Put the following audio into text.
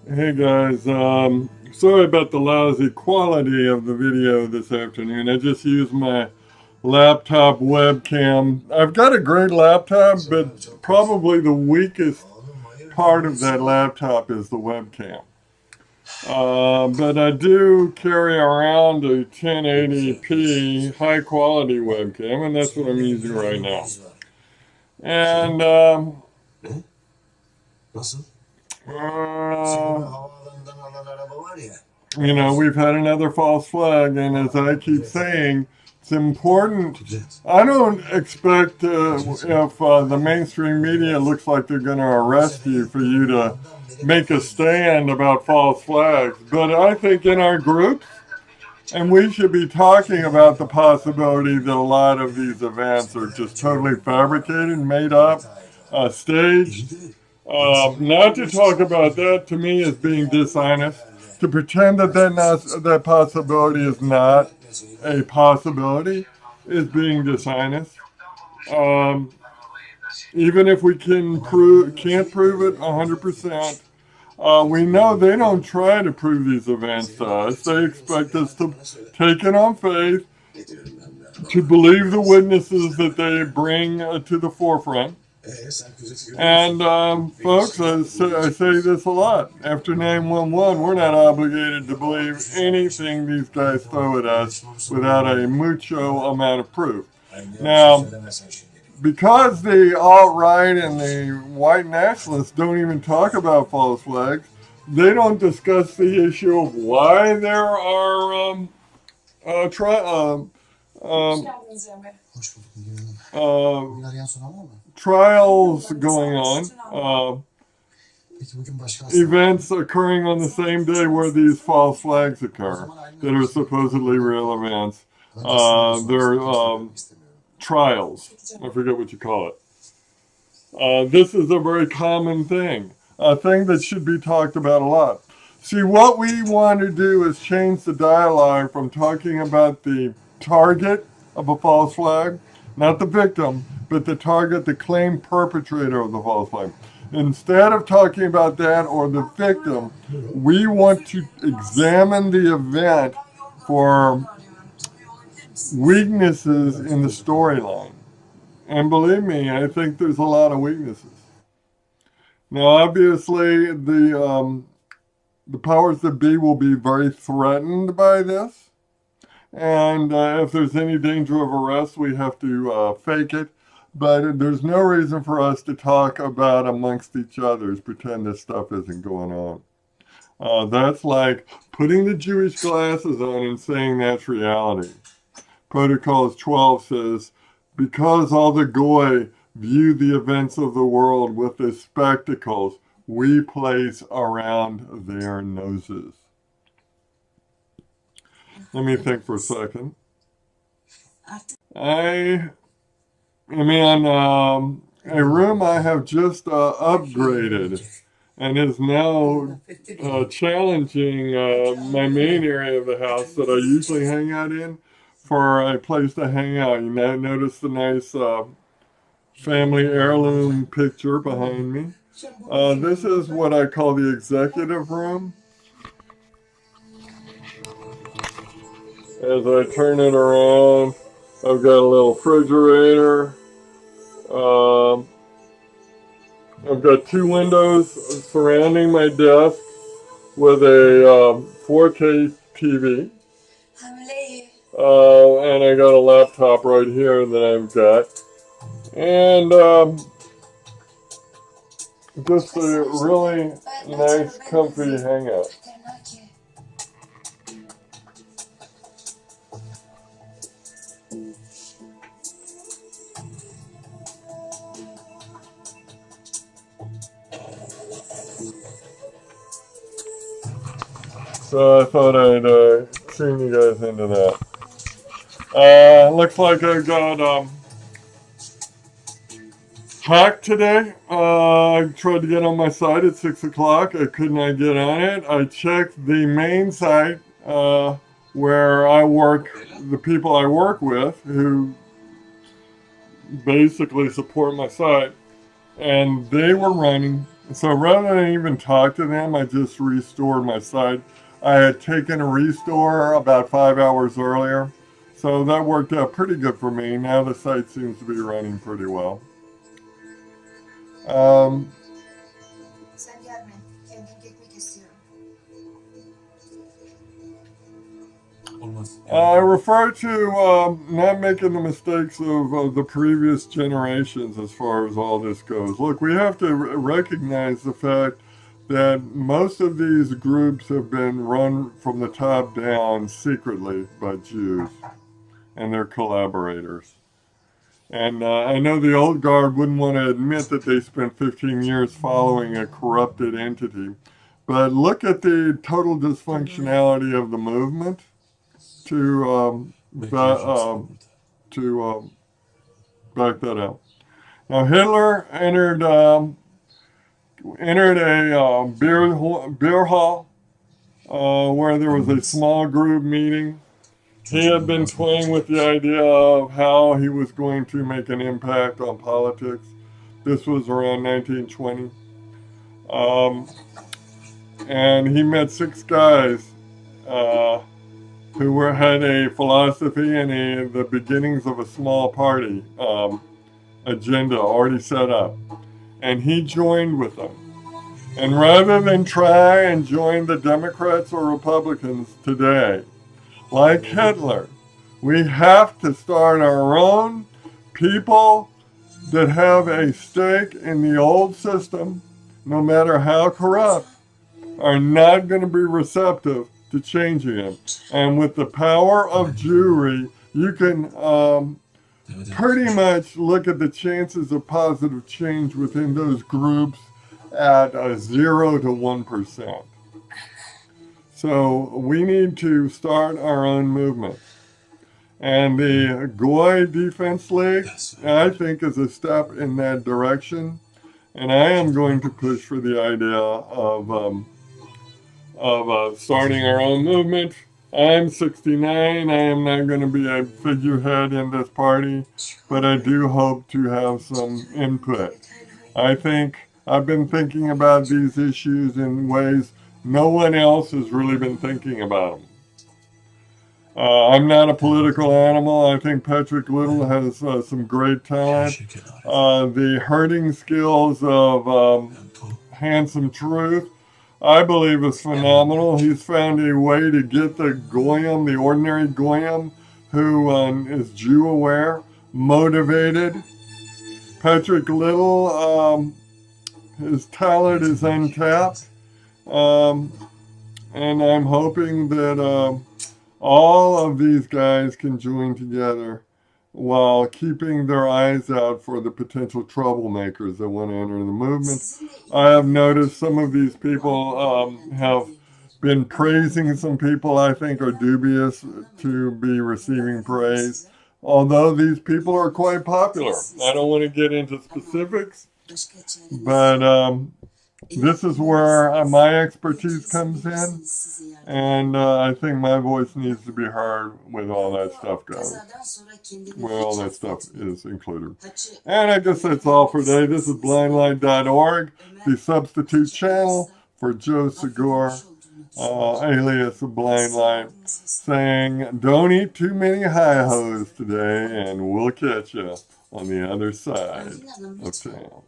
Hey guys, sorry about the lousy quality of the video this afternoon. I just used my laptop webcam. I've got a great laptop, but probably the weakest part of that laptop is the webcam. But I do carry around a 1080p high quality webcam, and that's what I'm using right now. And uh, we've had another false flag, and as I keep saying, it's important. I don't expect if the mainstream media looks like they're going to arrest you for you to make a stand about false flags, but I think in our groups, and we should be talking about the possibility that a lot of these events are just totally fabricated, made up, staged. Not to talk about that to me is being dishonest. To pretend that that possibility is not a possibility is being dishonest. Um, Even if we can't prove it 100%, we know they don't try to prove these events to us. They expect us to take it on faith, to believe the witnesses that they bring to the forefront. And folks, I say this a lot. After 911, we're not obligated to believe anything these guys throw at us without a mucho amount of proof. Now, because the alt-right and the white nationalists don't even talk about false flags, they don't discuss the issue of why there are trials going on, events occurring on the same day where these false flags occur that are supposedly real events. They're trials. I forget what you call it. This is a very common thing, a thing that should be talked about a lot. See, what we want to do is change the dialogue from talking about the target of a false flag, not the victim, but the target, the claimed perpetrator of the false flag. Instead of talking about that or the victim, we want to examine the event for weaknesses in the storyline. And believe me, I think there's a lot of weaknesses. Now, obviously, the powers that be will be very threatened by this. And if there's any danger of arrest, we have to fake it. But there's no reason for us to talk about amongst each other, pretend this stuff isn't going on. That's like putting the Jewish glasses on and saying that's reality. Protocols 12 says, because all the goy view the events of the world with the spectacles we place around their noses. Let me think for a second. I am in a room I have just upgraded and is now challenging my main area of the house that I usually hang out in for a place to hang out. You notice the nice family heirloom picture behind me. This is what I call the executive room. As I turn it around, I've got a little refrigerator. I've got two windows surrounding my desk with a 4K TV. And I got a laptop right here that I've got. And just a really nice, comfy hangout. So I thought I'd tune you guys into that. Looks like I got hacked today. I tried to get on my site at 6 o'clock. I could not get on it. I checked the main site where I work, the people I work with who basically support my site, and they were running So rather than even talk to them, I just restored my site. I had taken a restore about 5 hours earlier, so that worked out pretty good for me. Now the site seems to be running pretty well. Um, I refer to not making the mistakes of the previous generations as far as all this goes. Look, we have to recognize the fact that most of these groups have been run from the top down secretly by Jews and their collaborators. And I know the old guard wouldn't want to admit that they spent 15 years following a corrupted entity. But look at the total dysfunctionality of the movement to back that up. Now Hitler entered a beer hall where there was a small group meeting. He had been toying with the idea of how he was going to make an impact on politics. This was around 1920. And he met 6 guys who had a philosophy and the beginnings of a small party agenda already set up. And he joined with them. And rather than try and join the Democrats or Republicans today, like Hitler, we have to start our own people that have a stake in the old system, no matter how corrupt, are not going to be receptive to changing it. And with the power of Jewry, you can pretty much look at the chances of positive change within those groups at 0 to 1%. So we need to start our own movement. And the Goy Defense League, I think, is a step in that direction. And I am going to push for the idea of starting our own movement. I'm 69. I am not going to be a figurehead in this party, but I do hope to have some input. I think I've been thinking about these issues in ways no one else has really been thinking about them. I'm not a political animal. I think Patrick Little has some great talent. The herding skills of Handsome Truth, I believe, is phenomenal. He's found a way to get the Goyim, the ordinary Goyim, who is Jew aware, motivated. Patrick Little, his talent is untapped. And I'm hoping that all of these guys can join together while keeping their eyes out for the potential troublemakers that want to enter the movement. I have noticed some of these people have been praising some people I think are dubious to be receiving praise, although these people are quite popular. I don't want to get into specifics, but this is where my expertise comes in, and I think my voice needs to be heard with all that stuff goes, where all that stuff is included. And I guess that's all for today. This is Blindlight.org, the substitute channel for Joe Segura, alias Blindlight, saying, don't eat too many hi-hos today, and we'll catch you on the other side of town.